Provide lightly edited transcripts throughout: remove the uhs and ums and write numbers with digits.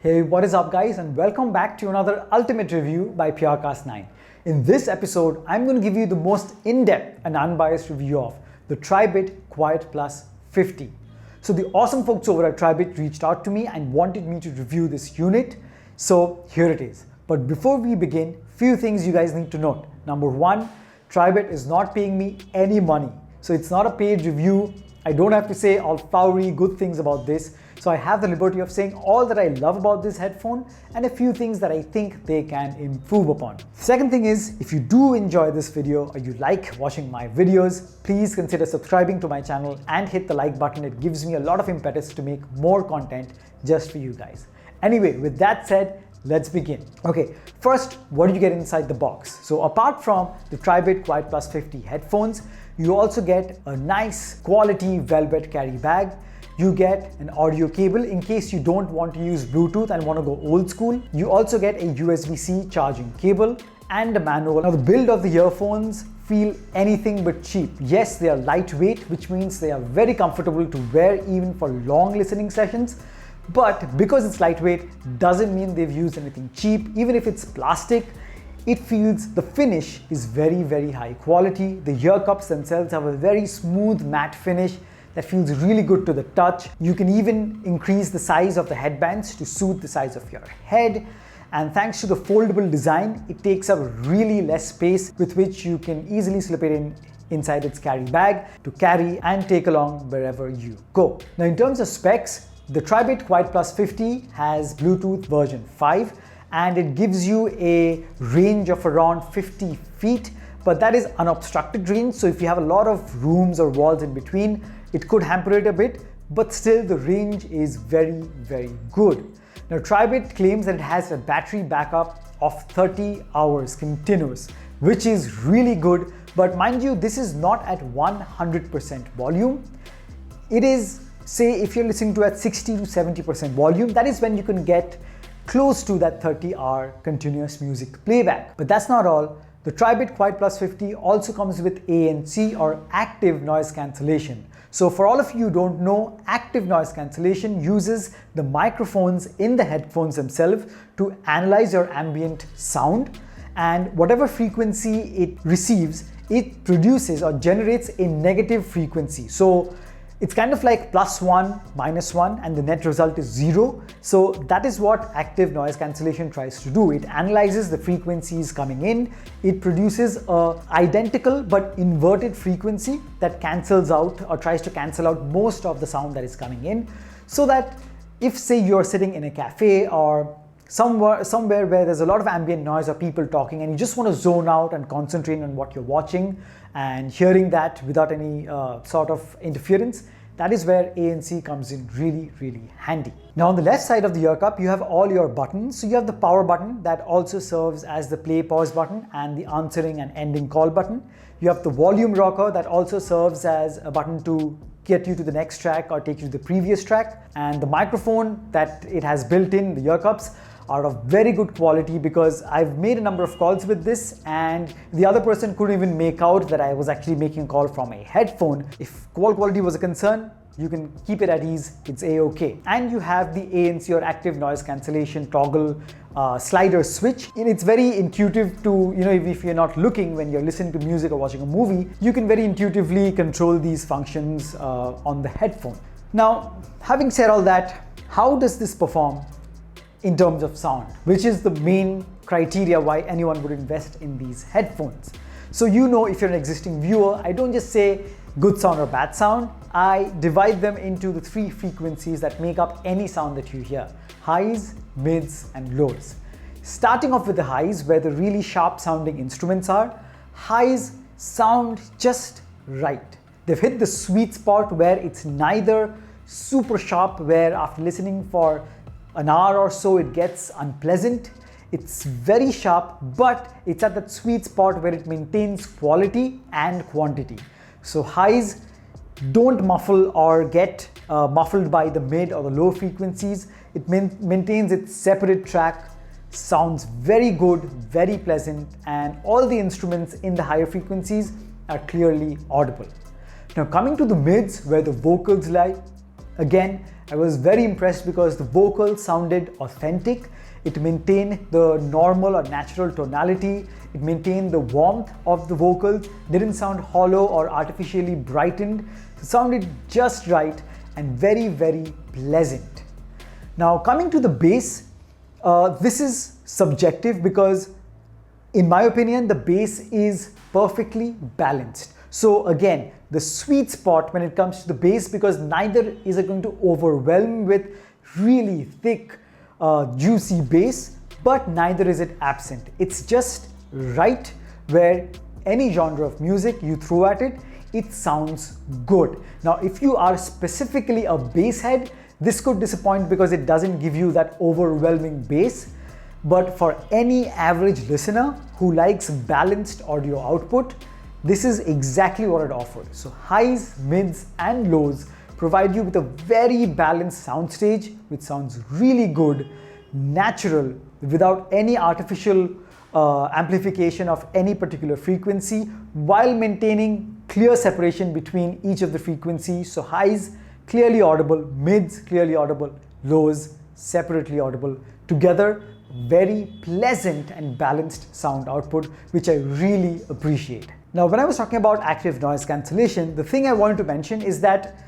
Hey, what is up guys, and welcome back to another ultimate review by PureCast9. In this episode, I'm going to give you the most in-depth and unbiased review of the Tribit QuietPlus 50. So the awesome folks over at Tribit reached out to me and wanted me to review this unit. So here it is. But before we begin, few things you guys need to note. Number one, Tribit is not paying me any money. So it's not a paid review. I don't have to say all flowery good things about this. So I have the liberty of saying all that I love about this headphone and a few things that I think they can improve upon. Second thing is, if you do enjoy this video or you like watching my videos, please consider subscribing to my channel and hit the like button. It gives me a lot of impetus to make more content just for you guys. Anyway, with that said, let's begin. Okay, first, what do you get inside the box? So apart from the Tribit QuietPlus 50 headphones, you also get a nice quality velvet carry bag. You get an audio cable in case you don't want to use Bluetooth and want to go old school. You also get a USB-C charging cable and a manual. Now the build of the earphones feel anything but cheap. Yes, they are lightweight, which means they are very comfortable to wear even for long listening sessions. But because it's lightweight doesn't mean they've used anything cheap. Even if it's plastic, it feels the finish is very, very high quality. The ear cups themselves have a very smooth matte finish that feels really good to the touch. You can even increase the size of the headbands to suit the size of your head. And thanks to the foldable design, it takes up really less space, with which you can easily slip it inside its carry bag to carry and take along wherever you go. Now in terms of specs, the Tribit QuietPlus 50 has Bluetooth version 5 and it gives you a range of around 50 feet, but that is unobstructed range. So if you have a lot of rooms or walls in between, it could hamper it a bit, but still the range is very, very good. Now Tribit claims that it has a battery backup of 30 hours continuous, which is really good. But mind you, this is not at 100% volume. It is, say, if you're listening to at 60 to 70% volume, that is when you can get close to that 30-hour continuous music playback. But that's not all. The Tribit QuietPlus 50 also comes with ANC, or active noise cancellation. So for all of you who don't know, active noise cancellation uses the microphones in the headphones themselves to analyze your ambient sound, and whatever frequency it receives, it produces or generates a negative frequency. So it's kind of like +1, -1, and the net result is 0. So that is what active noise cancellation tries to do. It analyzes the frequencies coming in. It produces a identical but inverted frequency that cancels out or tries to cancel out most of the sound that is coming in. So that if, say, you're sitting in a cafe or somewhere where there's a lot of ambient noise or people talking and you just want to zone out and concentrate on what you're watching and hearing that without any sort of interference, that is where ANC comes in really, really handy. Now on the left side of the ear cup, you have all your buttons. So you have the power button that also serves as the play pause button and the answering and ending call button. You have the volume rocker that also serves as a button to get you to the next track or take you to the previous track. And the microphone that it has built in the ear cups are of very good quality, because I've made a number of calls with this and the other person couldn't even make out that I was actually making a call from a headphone. If call quality was a concern, you can keep it at ease, it's A-OK. And you have the ANC, or active noise cancellation toggle slider switch. And it's very intuitive to, if you're not looking when you're listening to music or watching a movie, you can very intuitively control these functions on the headphone. Now, having said all that, how does this perform in terms of sound, which is the main criteria why anyone would invest in these headphones? So if you're an existing viewer, I don't just say good sound or bad sound. I divide them into the 3 frequencies that make up any sound that you hear: highs, mids, and lows. Starting off with the highs, where the really sharp sounding instruments are. Highs sound just right. They've hit the sweet spot where it's neither super sharp, where after listening for an hour or so it gets unpleasant. It's very sharp, but it's at that sweet spot where it maintains quality and quantity. So highs don't muffle or get muffled by the mid or the low frequencies. It maintains its separate track, sounds very good, very pleasant, and all the instruments in the higher frequencies are clearly audible. Now coming to the mids, where the vocals lie, again, I was very impressed because the vocals sounded authentic. It maintained the normal or natural tonality. It maintained the warmth of the vocals. Didn't sound hollow or artificially brightened. It sounded just right and very, very pleasant. Now coming to the bass, this is subjective because in my opinion, the bass is perfectly balanced. So again, the sweet spot when it comes to the bass, because neither is it going to overwhelm with really thick, juicy bass, but neither is it absent. It's just right where any genre of music you throw at it, it sounds good. Now, if you are specifically a bass head, this could disappoint because it doesn't give you that overwhelming bass. But for any average listener who likes balanced audio output, this is exactly what it offers. So highs, mids, and lows provide you with a very balanced soundstage, which sounds really good, natural, without any artificial amplification of any particular frequency, while maintaining clear separation between each of the frequencies. So highs, clearly audible, mids, clearly audible, lows, separately audible. Together, very pleasant and balanced sound output, which I really appreciate. Now, when I was talking about active noise cancellation, the thing I wanted to mention is that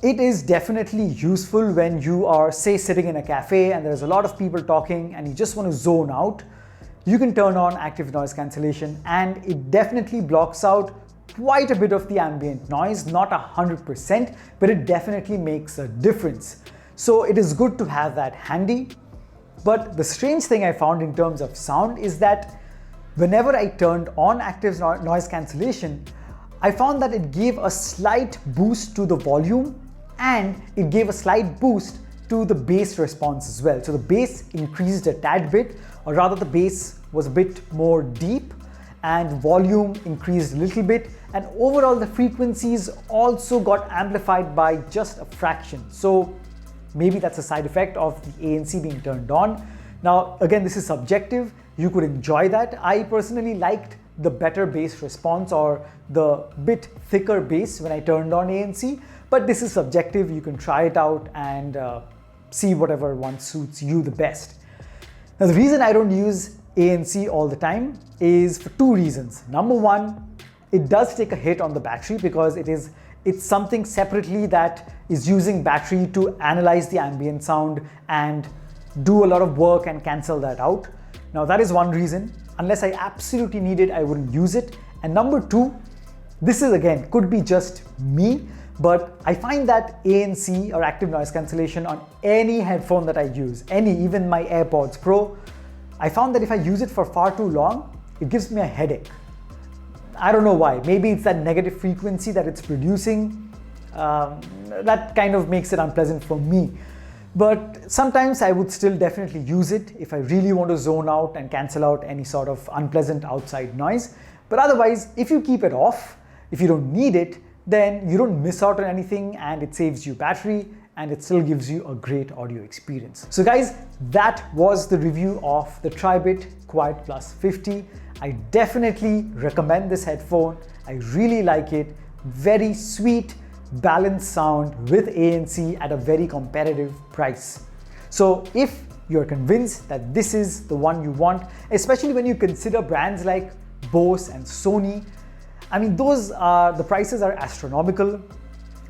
it is definitely useful when you are, say, sitting in a cafe and there's a lot of people talking and you just want to zone out. You can turn on active noise cancellation and it definitely blocks out quite a bit of the ambient noise, not 100%, but it definitely makes a difference. So it is good to have that handy. But the strange thing I found in terms of sound is that whenever I turned on active noise cancellation, I found that it gave a slight boost to the volume and it gave a slight boost to the bass response as well. So the bass increased a tad bit, or rather the bass was a bit more deep and volume increased a little bit, and overall the frequencies also got amplified by just a fraction. So maybe that's a side effect of the ANC being turned on. Now, again, this is subjective. You could enjoy that. I personally liked the better bass response or the bit thicker bass when I turned on ANC, but this is subjective. You can try it out and see whatever one suits you the best. Now, the reason I don't use ANC all the time is for two reasons. Number one, it does take a hit on the battery because it's something separately that is using battery to analyze the ambient sound and do a lot of work and cancel that out. Now that is one reason. Unless I absolutely need it, I wouldn't use it. And number two, this is again, could be just me, but I find that ANC or active noise cancellation on any headphone that I use, even my AirPods Pro, I found that if I use it for far too long, it gives me a headache. I don't know why. Maybe it's that negative frequency that it's producing. That kind of makes it unpleasant for me. But sometimes I would still definitely use it if I really want to zone out and cancel out any sort of unpleasant outside noise. But otherwise, if you keep it off, if you don't need it, then you don't miss out on anything and it saves you battery and it still gives you a great audio experience. So guys, that was the review of the Tribit QuietPlus 50. I definitely recommend this headphone. I really like it. Very sweet, balanced sound with ANC at a very competitive price. So if you're convinced that this is the one you want, especially when you consider brands like Bose and Sony, I mean, the prices are astronomical,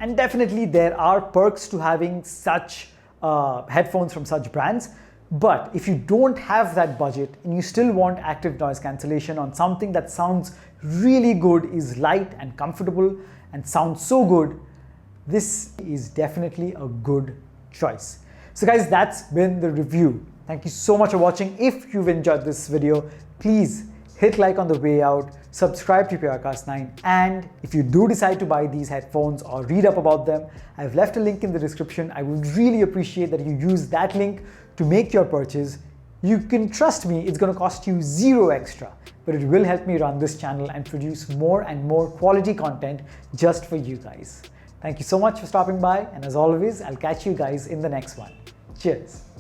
and definitely there are perks to having such headphones from such brands. But if you don't have that budget and you still want active noise cancellation on something that sounds really good, is light and comfortable and sounds so good, this is definitely a good choice. So guys, that's been the review. Thank you so much for watching. If you've enjoyed this video, please hit like on the way out, subscribe to PureCast 9, and if you do decide to buy these headphones or read up about them, I've left a link in the description. I would really appreciate that you use that link to make your purchase. You can trust me, it's going to cost you zero extra, but it will help me run this channel and produce more and more quality content just for you guys. Thank you so much for stopping by, and as always, I'll catch you guys in the next one. Cheers.